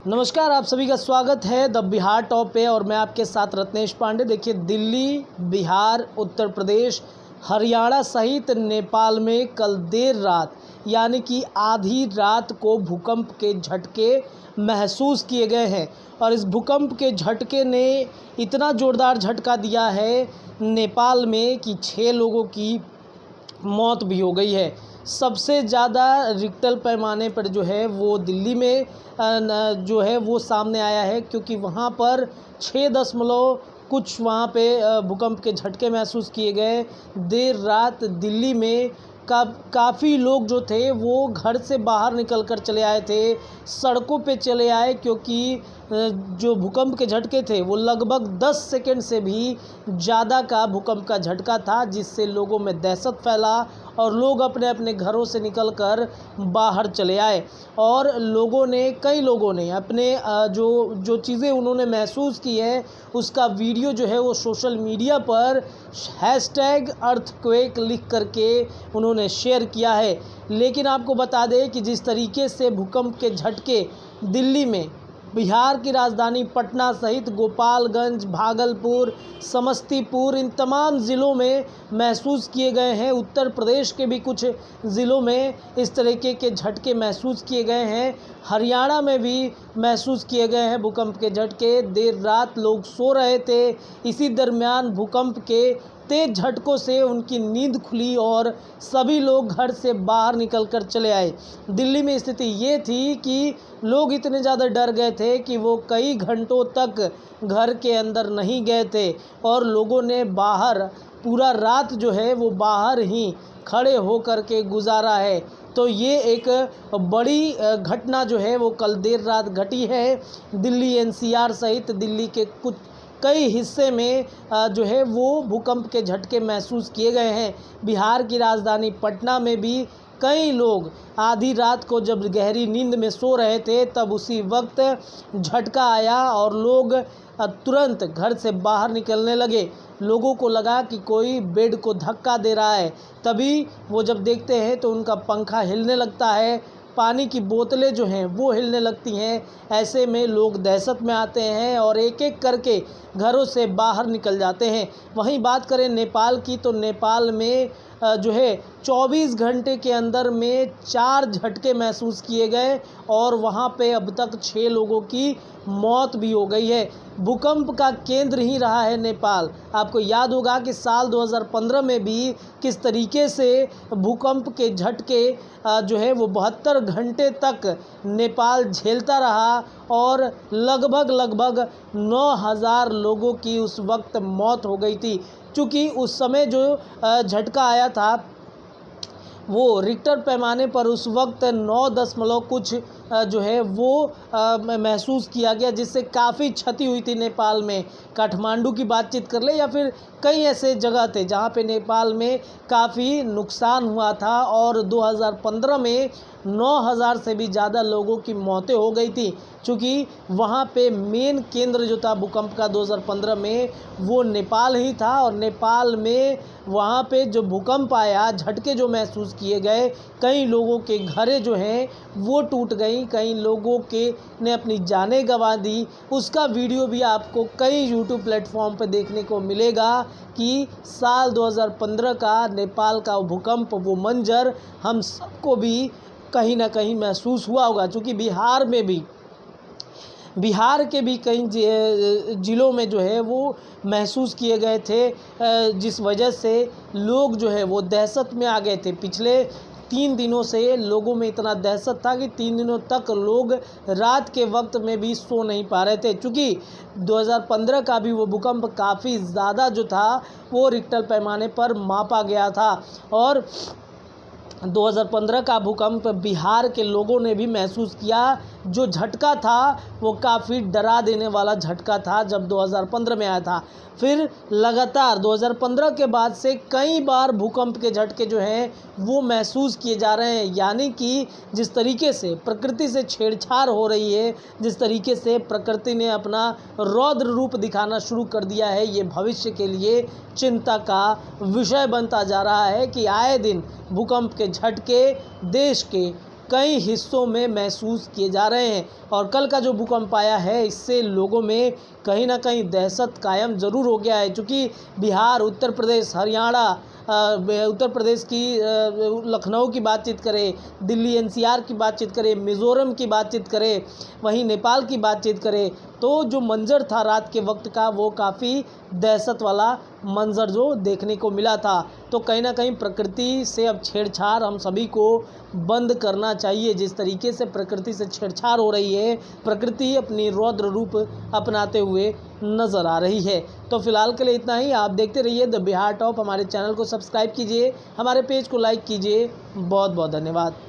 नमस्कार, आप सभी का स्वागत है द बिहार टॉप पे और मैं आपके साथ रत्नेश पांडे। देखिए, दिल्ली, बिहार, उत्तर प्रदेश, हरियाणा सहित नेपाल में कल देर रात यानी कि आधी रात को भूकंप के झटके महसूस किए गए हैं और इस भूकंप के झटके ने इतना ज़ोरदार झटका दिया है नेपाल में कि 6 लोगों की मौत भी हो गई है। सबसे ज़्यादा रिक्टर पैमाने पर जो है वो दिल्ली में जो है वो सामने आया है, क्योंकि वहाँ पर 6 दशमलव कुछ वहाँ पे भूकंप के झटके महसूस किए गए। देर रात दिल्ली में काफ़ी लोग जो थे वो घर से बाहर निकल कर चले आए थे, सड़कों पे चले आए, क्योंकि जो भूकंप के झटके थे वो लगभग 10 सेकंड से भी ज़्यादा का भूकंप का झटका था, जिससे लोगों में दहशत फैला और लोग अपने अपने घरों से निकलकर बाहर चले आए। और कई लोगों ने अपने जो चीज़ें उन्होंने महसूस की है उसका वीडियो जो है वो सोशल मीडिया पर #अर्थक्वेक लिख करके उन्होंने शेयर किया है। लेकिन आपको बता दें कि जिस तरीके से भूकंप के झटके दिल्ली में, बिहार की राजधानी पटना सहित गोपालगंज, भागलपुर, समस्तीपुर, इन तमाम ज़िलों में महसूस किए गए हैं, उत्तर प्रदेश के भी कुछ ज़िलों में इस तरीके के झटके महसूस किए गए हैं, हरियाणा में भी महसूस किए गए हैं भूकंप के झटके। देर रात लोग सो रहे थे, इसी दरमियान भूकंप के तेज़ झटकों से उनकी नींद खुली और सभी लोग घर से बाहर निकल कर चले आए। दिल्ली में स्थिति ये थी कि लोग इतने ज़्यादा डर गए थे कि वो कई घंटों तक घर के अंदर नहीं गए थे और लोगों ने बाहर पूरा रात जो है वो बाहर ही खड़े होकर के गुजारा है। तो ये एक बड़ी घटना जो है वो कल देर रात घटी है। दिल्ली एनसीआर सहित दिल्ली के कई हिस्से में जो है वो भूकंप के झटके महसूस किए गए हैं। बिहार की राजधानी पटना में भी कई लोग आधी रात को जब गहरी नींद में सो रहे थे तब उसी वक्त झटका आया और लोग तुरंत घर से बाहर निकलने लगे। लोगों को लगा कि कोई बेड को धक्का दे रहा है, तभी वो जब देखते हैं तो उनका पंखा हिलने लगता है, पानी की बोतलें जो हैं वो हिलने लगती हैं। ऐसे में लोग दहशत में आते हैं और एक एक करके घरों से बाहर निकल जाते हैं। वहीं बात करें नेपाल की, तो नेपाल में जो है 24 घंटे के अंदर में 4 झटके महसूस किए गए और वहाँ पे अब तक 6 लोगों की मौत भी हो गई है। भूकंप का केंद्र ही रहा है नेपाल। आपको याद होगा कि साल 2015 में भी किस तरीके से भूकंप के झटके जो है वो 72 घंटे तक नेपाल झेलता रहा और लगभग 9000 लोगों की उस वक्त मौत हो गई थी। चूँकि उस समय जो झटका आया था वो रिक्टर पैमाने पर उस वक्त 9 दशमलव कुछ जो है वो महसूस किया गया, जिससे काफ़ी क्षति हुई थी नेपाल में। काठमांडू की बातचीत कर ले या फिर कई ऐसे जगह थे जहाँ पे नेपाल में काफ़ी नुकसान हुआ था और 2015 में 9000 से भी ज़्यादा लोगों की मौतें हो गई थी। चूँकि वहाँ पे मेन केंद्र जो था भूकंप का 2015 में वो नेपाल ही था और नेपाल में वहाँ पे जो भूकंप आया, झटके जो महसूस किए गए, कई लोगों के घरें जो हैं वो टूट गई, कई लोगों के ने अपनी जानें गंवा दी। उसका वीडियो भी आपको कई यूट्यूब प्लेटफॉर्म पर देखने को मिलेगा कि साल 2015 का नेपाल का भूकंप, वो मंजर हम सबको भी कहीं ना कहीं महसूस हुआ होगा। चूँकि बिहार के भी कई ज़िलों में जो है वो महसूस किए गए थे, जिस वजह से लोग जो है वो दहशत में आ गए थे। पिछले 3 दिनों से लोगों में इतना दहशत था कि 3 दिनों तक लोग रात के वक्त में भी सो नहीं पा रहे थे। चूँकि 2015 का भी वो भूकंप काफ़ी ज़्यादा जो था वो रिक्टर पैमाने पर मापा गया था और 2015 का भूकंप बिहार के लोगों ने भी महसूस किया। जो झटका था वो काफ़ी डरा देने वाला झटका था जब 2015 में आया था। फिर लगातार 2015 के बाद से कई बार भूकंप के झटके जो हैं वो महसूस किए जा रहे हैं। यानी कि जिस तरीके से प्रकृति से छेड़छाड़ हो रही है, जिस तरीके से प्रकृति ने अपना रौद्र रूप दिखाना शुरू कर दिया है, ये भविष्य के लिए चिंता का विषय बनता जा रहा है कि आए दिन भूकंप के झटके देश के कई हिस्सों में महसूस किए जा रहे हैं। और कल का जो भूकंप आया है, इससे लोगों में कहीं ना कहीं दहशत कायम ज़रूर हो गया है। क्योंकि बिहार, उत्तर प्रदेश, हरियाणा, उत्तर प्रदेश की लखनऊ की बातचीत करें, दिल्ली एनसीआर की बातचीत करें, मिज़ोरम की बातचीत करें, वहीं नेपाल की बातचीत करें, तो जो मंज़र था रात के वक्त का, वो काफ़ी दहशत वाला मंज़र जो देखने को मिला था। तो कहीं ना कहीं प्रकृति से अब छेड़छाड़ हम सभी को बंद करना चाहिए। जिस तरीके से प्रकृति से छेड़छाड़ हो रही है, प्रकृति अपनी रौद्र रूप अपनाते हुए नज़र आ रही है। तो फिलहाल के लिए इतना ही। आप देखते रहिए द बिहार टॉप। हमारे चैनल को सब्सक्राइब कीजिए, हमारे पेज को लाइक कीजिए। बहुत बहुत धन्यवाद।